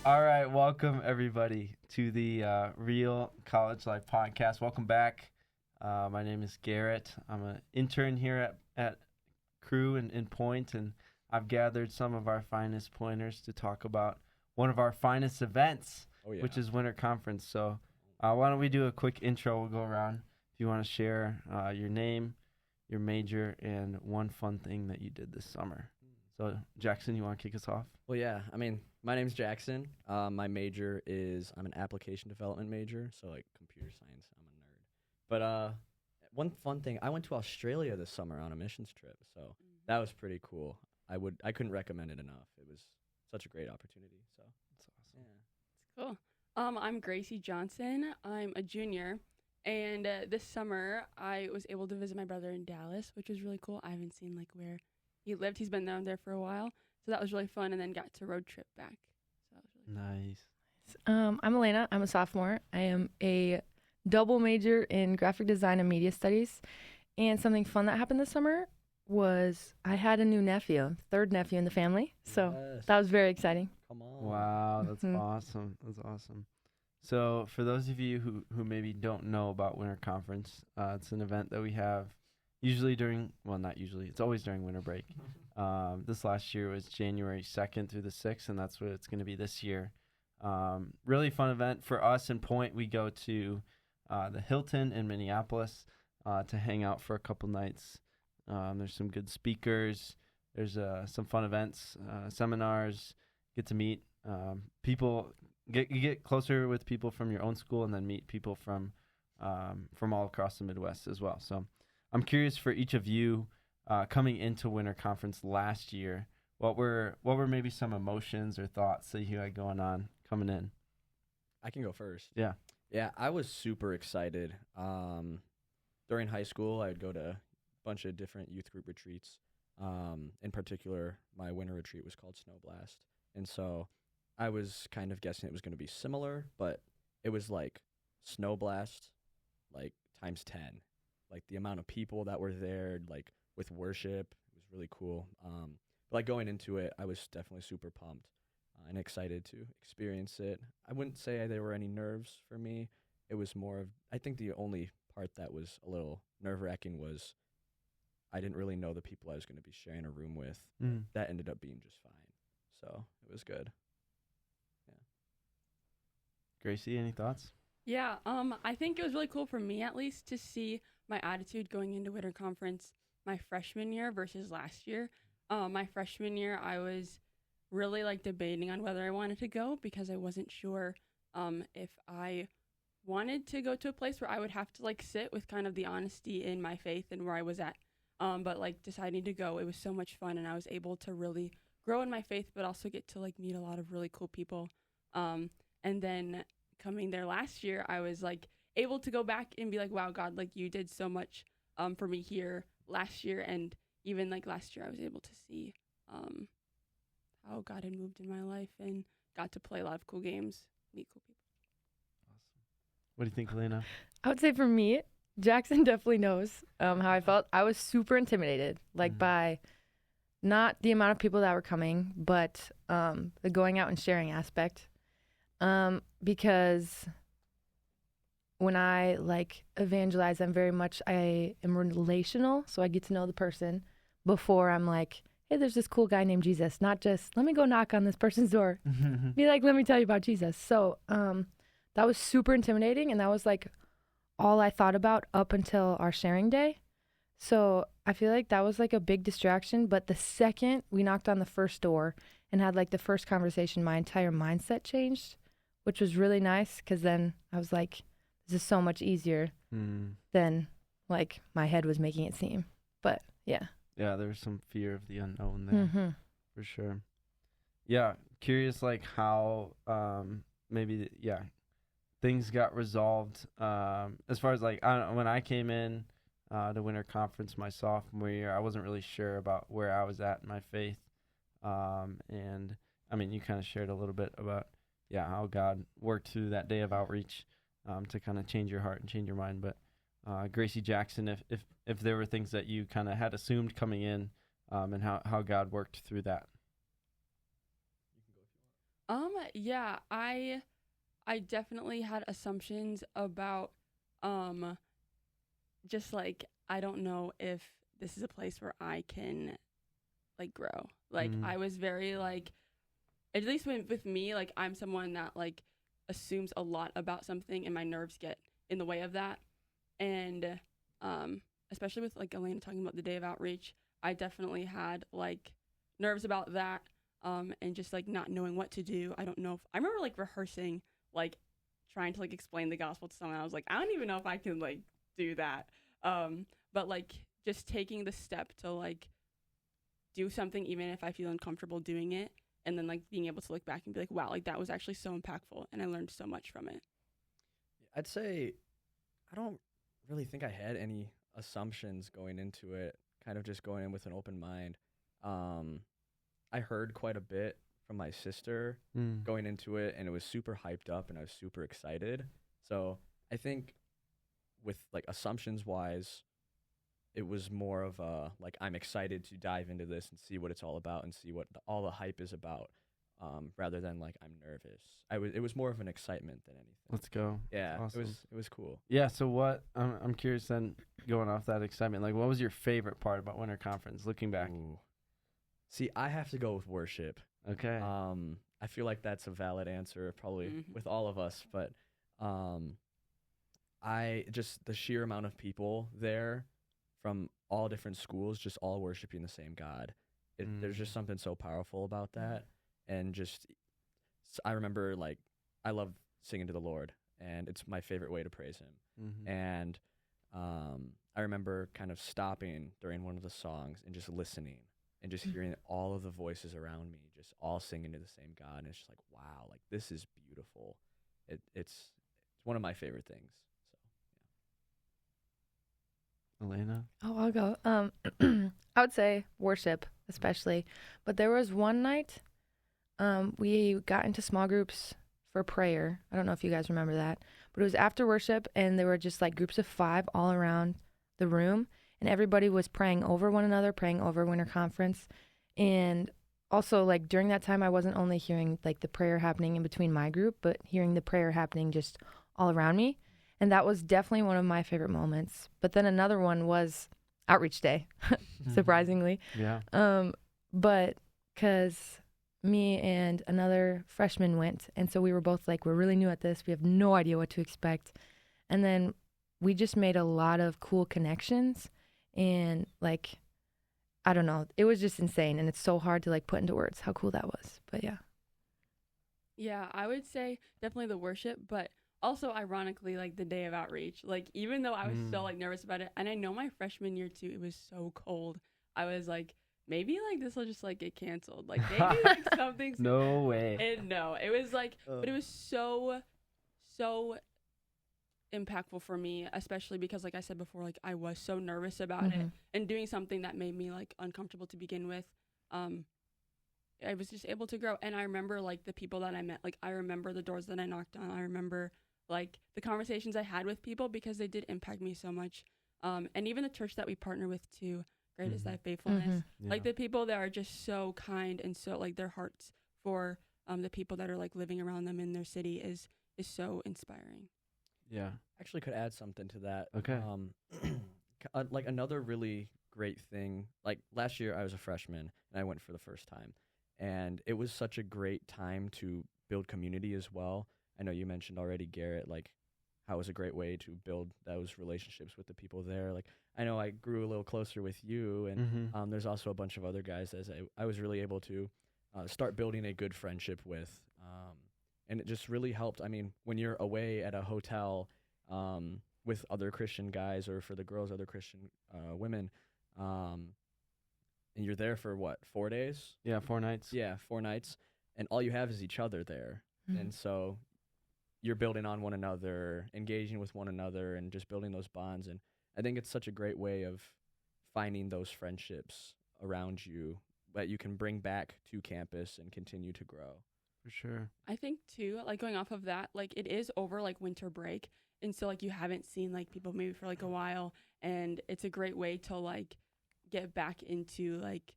All right, welcome everybody to the Real College Life podcast. Welcome back. My name is Garrett. I'm an intern here at Crew in Point, and I've gathered some of our finest pointers to talk about one of our finest events, which is Winter Conference. So why don't we do a quick intro? We'll go around. If you want to share your name, your major, and one fun thing that you did this summer. So, Jackson, you want to kick us off? Well, yeah. My name's Jackson. My major is I'm an application development major, so like computer science. I'm a nerd. But one fun thing, I went to Australia this summer on a missions trip, so that was pretty cool. I couldn't recommend it enough. It was such a great opportunity. So That's awesome. yeah. Cool. I'm Gracie Johnson. I'm a junior, and this summer I was able to visit my brother in Dallas, which was really cool. I haven't seen like where he lived. He's been down there for a while, so that was really fun. And then got to road trip back. So that was really Nice. I'm Elena. I'm a sophomore. I am a double major in graphic design and media studies. And something fun that happened this summer was I had a new nephew, third nephew in the family. So Yes. that was very exciting. Come on. Wow, that's Mhm. awesome. That's awesome. So, for those of you who maybe don't know about Winter Conference, it's an event that we have usually not usually, it's always during winter break. This last year was January 2nd through the 6th, and that's what it's going to be this year. Really fun event for us in Point. We go to the Hilton in Minneapolis to hang out for a couple nights. There's some good speakers. There's some fun events, seminars. Get to meet people. You get closer with people from your own school, and then meet people from all across the Midwest as well. So I'm curious for each of you coming into Winter Conference last year. What were maybe some emotions or thoughts that you had going on coming in? I can go first. Yeah. Yeah, I was super excited. During high school, I'd go to a bunch of different youth group retreats. In particular, my winter retreat was called Snow Blast. And so I was kind of guessing it was going to be similar, but it was like Snow Blast, like times 10. Like the amount of people that were there, like with worship, it was really cool. Like going into it, I was definitely super pumped and excited to experience it. I wouldn't say there were any nerves for me. It was more of, I think the only part that was a little nerve-wracking was I didn't really know the people I was going to be sharing a room with. Mm. That ended up being just fine. So it was good. Gracie, any thoughts? Yeah, I think it was really cool for me, at least, to see my attitude going into Winter Conference my freshman year versus last year. My freshman year, I was really like debating on whether I wanted to go because I wasn't sure if I wanted to go to a place where I would have to like sit with kind of the honesty in my faith and where I was at. But like deciding to go, it was so much fun, and I was able to really grow in my faith, but also get to like meet a lot of really cool people. And then coming there last year, I was like able to go back and be like, wow, God, like you did so much for me here last year. And even like last year, I was able to see how God had moved in my life and got to play a lot of cool games, meet cool people. Awesome. What do you think, Elena? I would say for me, Jackson definitely knows how I felt. I was super intimidated, like by not the amount of people that were coming, but the going out and sharing aspect. Because when I like evangelize, I am relational, so I get to know the person before I'm like, hey, there's this cool guy named Jesus, not just let me go knock on this person's door. Be like, let me tell you about Jesus. So that was super intimidating, and that was like all I thought about up until our sharing day. So I feel like that was like a big distraction, but the second we knocked on the first door and had like the first conversation, my entire mindset changed, which was really nice, because then I was like, this is so much easier than like my head was making it seem. But yeah. Yeah, there was some fear of the unknown there, for sure. Yeah, curious like how things got resolved. As far as like, I don't know, when I came in to Winter Conference my sophomore year, I wasn't really sure about where I was at in my faith. And I mean, you kind of shared a little bit about how God worked through that day of outreach to kind of change your heart and change your mind. But Gracie, Jackson, if there were things that you kind of had assumed coming in, and how God worked through that. Yeah, I definitely had assumptions about just like I don't know if this is a place where I can like grow. Like Mm. I was very like at least with me, like I'm someone that like assumes a lot about something and my nerves get in the way of that. And especially with like Elena talking about the day of outreach, I definitely had like nerves about that. And just like not knowing what to do. I don't know if I remember like rehearsing, like trying to like explain the gospel to someone. I was like, I don't even know if I can like do that. But like just taking the step to like do something even if I feel uncomfortable doing it, and then like being able to look back and be like, wow, like that was actually so impactful and I learned so much from it. I'd say I don't really think I had any assumptions going into it, kind of just going in with an open mind. I heard quite a bit from my sister Mm. going into it, and it was super hyped up and I was super excited. So I think with like assumptions wise, it was more of a like I'm excited to dive into this and see what it's all about and see what all the hype is about, rather than like I'm nervous. It was more of an excitement than anything. Let's go. Yeah, awesome. it was cool. Yeah. So what? I'm curious then. Going off that excitement, like, what was your favorite part about Winter Conference? Looking back. Ooh. See, I have to go with worship. Okay. I feel like that's a valid answer, probably Mhm. with all of us, but I just the sheer amount of people there from all different schools, just all worshiping the same God. There's just something so powerful about that, and just I remember like I love singing to the Lord, and it's my favorite way to praise Him. Mm-hmm. And I remember kind of stopping during one of the songs and just listening and just hearing all of the voices around me just all singing to the same God, and it's just like, wow, like this is beautiful. It's one of my favorite things. So Elena. Oh, I'll go. I would say worship, especially. But there was one night, we got into small groups for prayer. I don't know if you guys remember that, but it was after worship, and there were just like groups of 5 all around the room, and everybody was praying over one another, praying over Winter Conference. And also, like during that time, I wasn't only hearing like the prayer happening in between my group, but hearing the prayer happening just all around me. And that was definitely one of my favorite moments. But then another one was Outreach Day, surprisingly. Yeah. But because me and another freshman went, and so we were both like, we're really new at this. We have no idea what to expect. And then we just made a lot of cool connections. And like, I don't know, it was just insane. And it's so hard to like put into words how cool that was. But yeah. Yeah, I would say definitely the worship, but also ironically like the day of outreach. Like even though I was so like nervous about it, and I know my freshman year too, it was so cold. I was like, maybe like this will just like get canceled. Like maybe like something's No way. And no, it was like, but it was so impactful for me, especially because like I said before, like I was so nervous about it, and doing something that made me like uncomfortable to begin with. I was just able to grow. And I remember like the people that I met, like I remember the doors that I knocked on. I remember like the conversations I had with people because they did impact me so much. And even the church that we partner with too, Great is Thy Faithfulness. Yeah. Like the people that are just so kind, and so like their hearts for the people that are like living around them in their city is so inspiring. Yeah. actually could add something to that. Okay. Like another really great thing, like last year I was a freshman and I went for the first time, and it was such a great time to build community as well. I know you mentioned already, Garrett, like how it was a great way to build those relationships with the people there. Like I know I grew a little closer with you, and there's also a bunch of other guys that I was really able to start building a good friendship with, and it just really helped. I mean, when you're away at a hotel with other Christian guys, or for the girls, other Christian women, and you're there for what, 4 days? Yeah, 4 nights. Yeah, 4 nights, and all you have is each other there. And so you're building on one another, engaging with one another, and just building those bonds. And I think it's such a great way of finding those friendships around you that you can bring back to campus and continue to grow. For sure. I think too, like going off of that, like it is over like winter break, and so like you haven't seen like people maybe for like a while, and it's a great way to like get back into like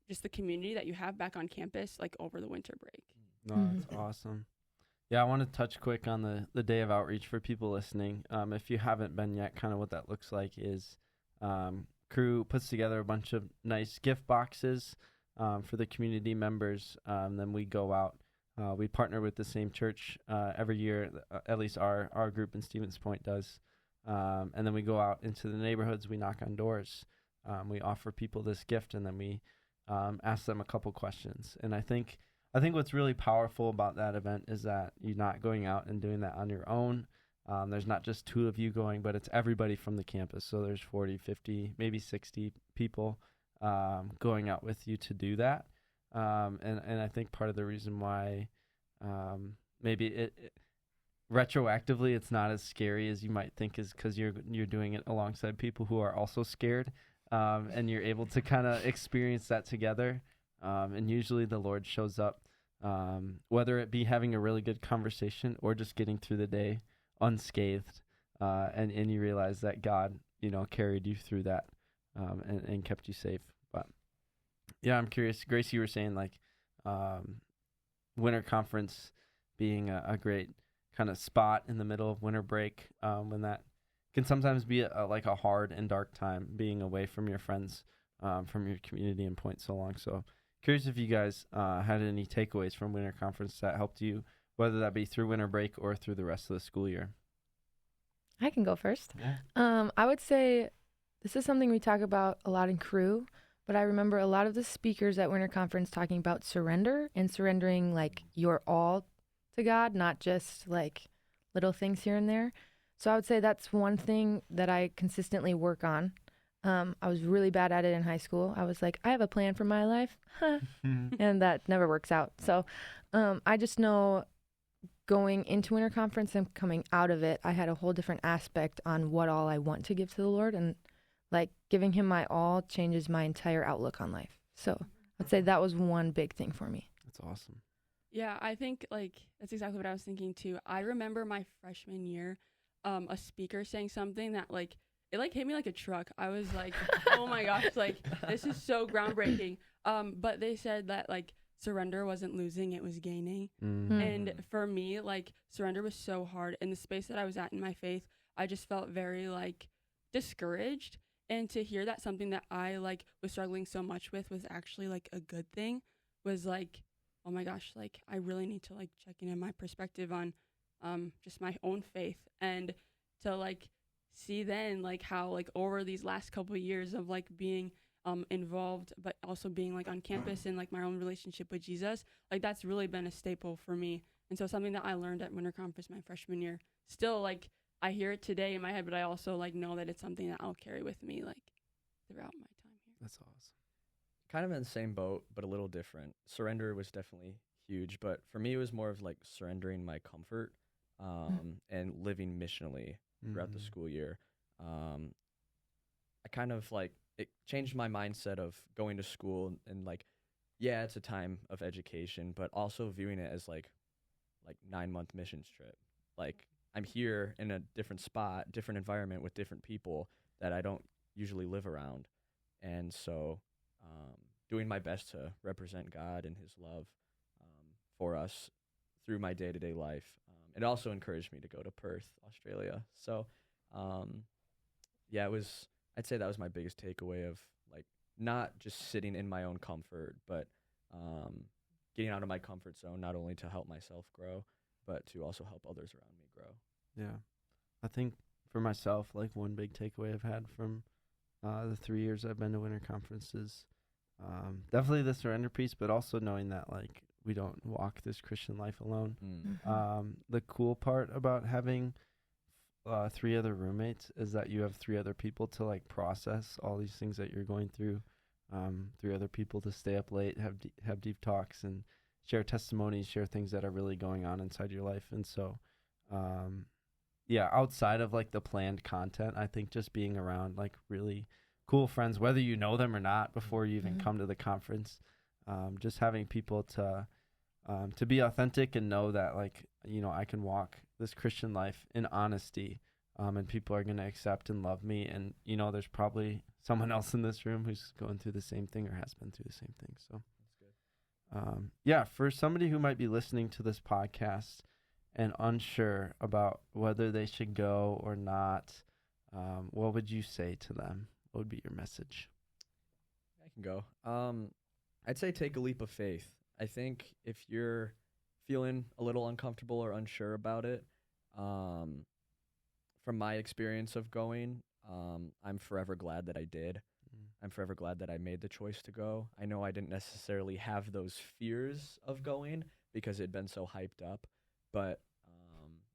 just the community that you have back on campus like over the winter break. No, Mhm. that's awesome. Yeah, I want to touch quick on the day of outreach for people listening. If you haven't been yet, kind of what that looks like is crew puts together a bunch of nice gift boxes for the community members. Then we go out. We partner with the same church every year, at least our group in Stevens Point does. And then we go out into the neighborhoods. We knock on doors. We offer people this gift, and then we ask them a couple questions. And I think what's really powerful about that event is that you're not going out and doing that on your own. There's not just two of you going, but it's everybody from the campus. So there's 40, 50, maybe 60 people going out with you to do that. And I think part of the reason why maybe it retroactively it's not as scary as you might think is because you're doing it alongside people who are also scared, and you're able to kind of experience that together. And usually the Lord shows up, whether it be having a really good conversation or just getting through the day unscathed, and you realize that God, carried you through that, and kept you safe. But yeah, I'm curious, Grace, you were saying like winter conference being a great kind of spot in the middle of winter break, when that can sometimes be like a hard and dark time, being away from your friends, from your community and Point so long. So curious if you guys had any takeaways from winter conference that helped you, whether that be through winter break or through the rest of the school year. I can go first. Yeah. I would say this is something we talk about a lot in crew, but I remember a lot of the speakers at winter conference talking about surrender and surrendering like your all to God, not just like little things here and there. So I would say that's one thing that I consistently work on. I was really bad at it in high school. I was like, I have a plan for my life, and that never works out. So I just know going into winter conference and coming out of it, I had a whole different aspect on what all I want to give to the Lord, and like giving him my all changes my entire outlook on life. So I'd say that was one big thing for me. That's awesome. Yeah, I think like that's exactly what I was thinking too. I remember my freshman year, a speaker saying something that like it like hit me like a truck. I was like, oh my gosh, like this is so groundbreaking. But they said that like surrender wasn't losing, it was gaining. Mm-hmm. And for me, like surrender was so hard. In the space that I was at in my faith, I just felt very like discouraged. And to hear that something that I like was struggling so much with was actually like a good thing was like, oh my gosh, like I really need to like check in my perspective on just my own faith, and to like see then like how like over these last couple of years of like being involved but also being like on campus and like my own relationship with Jesus, like that's really been a staple for me. And so something that I learned at winter conference my freshman year, still like I hear it today in my head, but I also like know that it's something that I'll carry with me like throughout my time here. That's awesome. Kind of in the same boat, but a little different. Surrender was definitely huge, but for me, it was more of like surrendering my comfort and living missionally throughout the school year. I kind of like, it changed my mindset of going to school and like, yeah, it's a time of education, but also viewing it as like 9-month missions trip. Like I'm here in a different spot, different environment with different people that I don't usually live around. And so doing my best to represent God and his love for us through my day-to-day life. It also encouraged me to go to Perth, Australia. So, yeah, I'd say that was my biggest takeaway of like not just sitting in my own comfort, but getting out of my comfort zone, not only to help myself grow, but to also help others around me grow. Yeah. I think for myself, like one big takeaway I've had from the 3 years I've been to winter conferences, definitely the surrender piece, but also knowing that like we don't walk this Christian life alone. The cool part about having 3 other roommates is that you have 3 other people to like process all these things that you're going through. 3 other people to stay up late, have deep talks, and share testimonies, share things that are really going on inside your life. And so, yeah, outside of like the planned content, I think just being around like really cool friends, whether you know them or not, before you even come to the conference, just having people to be authentic and know that like, I can walk this Christian life in honesty, and people are going to accept and love me. And, there's probably someone else in this room who's going through the same thing or has been through the same thing. So, yeah, for somebody who might be listening to this podcast and unsure about whether they should go or not, what would you say to them? What would be your message? I can go. I'd say take a leap of faith. I think if you're feeling a little uncomfortable or unsure about it, from my experience of going, I'm forever glad that I did. I'm forever glad that I made the choice to go. I know I didn't necessarily have those fears of going because it'd been so hyped up, but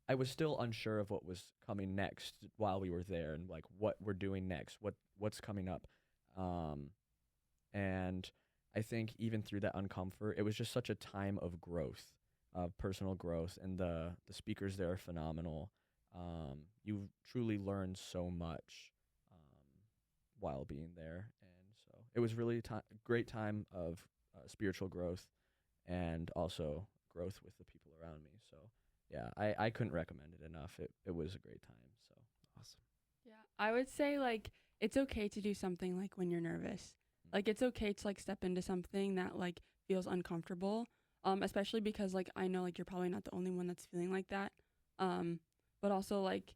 I was still unsure of what was coming next while we were there and like what we're doing next, what's coming up. And I think even through that uncomfort, it was just such a time of growth, of personal growth, and the speakers there are phenomenal. You truly learn so much while being there, and so it was really a great time of spiritual growth and also growth with the people around me. So yeah, I couldn't recommend it enough. It was a great time. So Awesome. Yeah, I would say like it's okay to do something like when you're nervous. Like it's okay to like step into something that like feels uncomfortable. Especially because like I know like you're probably not the only one that's feeling like that. But also like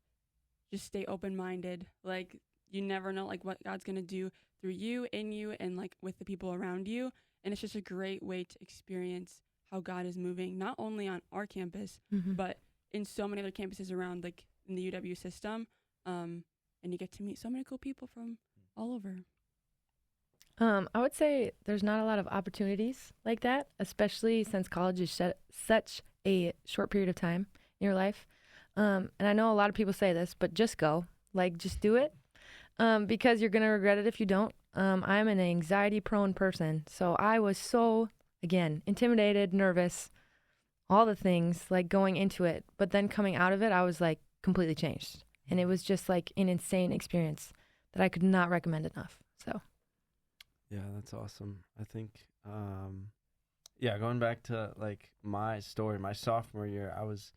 just stay open-minded. Like you never know like what God's gonna do through you, in you, and like with the people around you. And it's just a great way to experience how God is moving, not only on our campus, but in so many other campuses around, like in the UW system. And you get to meet so many cool people from all over. I would say there's not a lot of opportunities like that, especially since college is such a short period of time in your life. And I know a lot of people say this, but just go. Like, just do it because you're going to regret it if you don't. I'm an anxiety-prone person, so I was so, again, intimidated, nervous, all the things, like, going into it. But then coming out of it, I was, like, completely changed. And it was just, like, an insane experience that I could not recommend enough, so. Yeah, that's awesome. I think, yeah, going back to like my story, my sophomore year, I was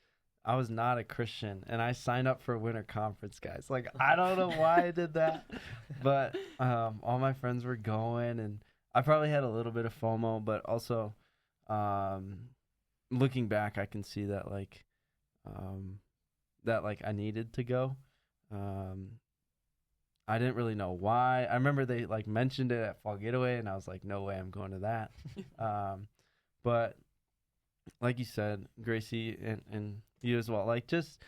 not a Christian, and I signed up for winter conference, guys. Like, I don't know why I did that, but all my friends were going, and I probably had a little bit of FOMO, but also, looking back, I can see that like I needed to go. I didn't really know why. I remember they like mentioned it at Fall Getaway, and I was like, no way I'm going to that. But like you said, Gracie, and you as well, like just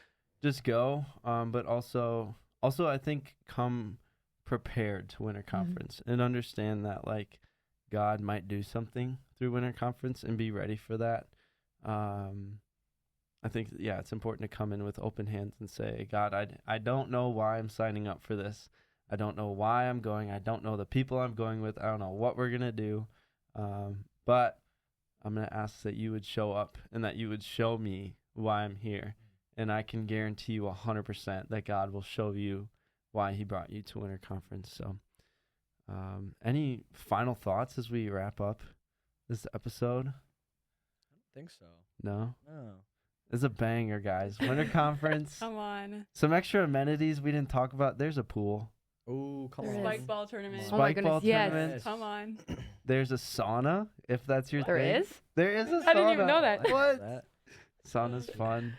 go. But also I think come prepared to Winter Conference and understand that like God might do something through Winter Conference and be ready for that. I think, yeah, it's important to come in with open hands and say, God, I don't know why I'm signing up for this. I don't know why I'm going. I don't know the people I'm going with. I don't know what we're going to do. But I'm going to ask that you would show up and that you would show me why I'm here. And I can guarantee you 100% that God will show you why he brought you to Winter Conference. So any final thoughts as we wrap up this episode? I don't think so. No? No. It's a banger, guys. Winter Conference. Come on. Some extra amenities we didn't talk about. There's a pool. Oh, come There on. is. Spike ball tournament. Oh my Spike ball goodness, yes. tournament. Come on. There's a sauna, if that's your There thing. is? There is a sauna. I didn't even know that. What? That. Sauna's fun.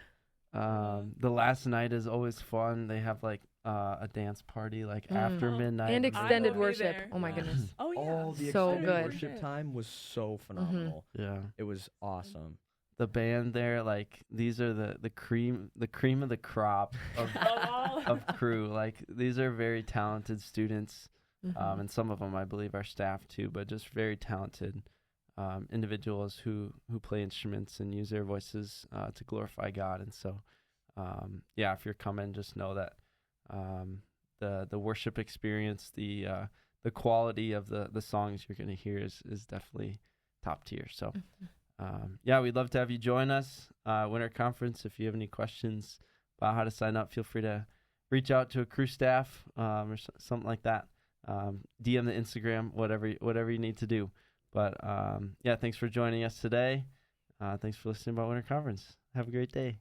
The last night is always fun. They have like a dance party like after midnight. And I extended will be worship. there. Oh my goodness. Oh yeah. All the So extended good. worship time was so phenomenal. Yeah. It was awesome. The band there, like these are the cream of the crop of of crew. Like these are very talented students. And some of them I believe are staff too, but just very talented individuals who play instruments and use their voices to glorify God. And so yeah, if you're coming, just know that the worship experience, the quality of the songs you're going to hear is definitely top tier. So yeah, we'd love to have you join us Winter Conference. If you have any questions about how to sign up, feel free to reach out to a crew staff or something like that. DM the Instagram, whatever you need to do. But yeah, thanks for joining us today. Thanks for listening about Winter Conference. Have a great day.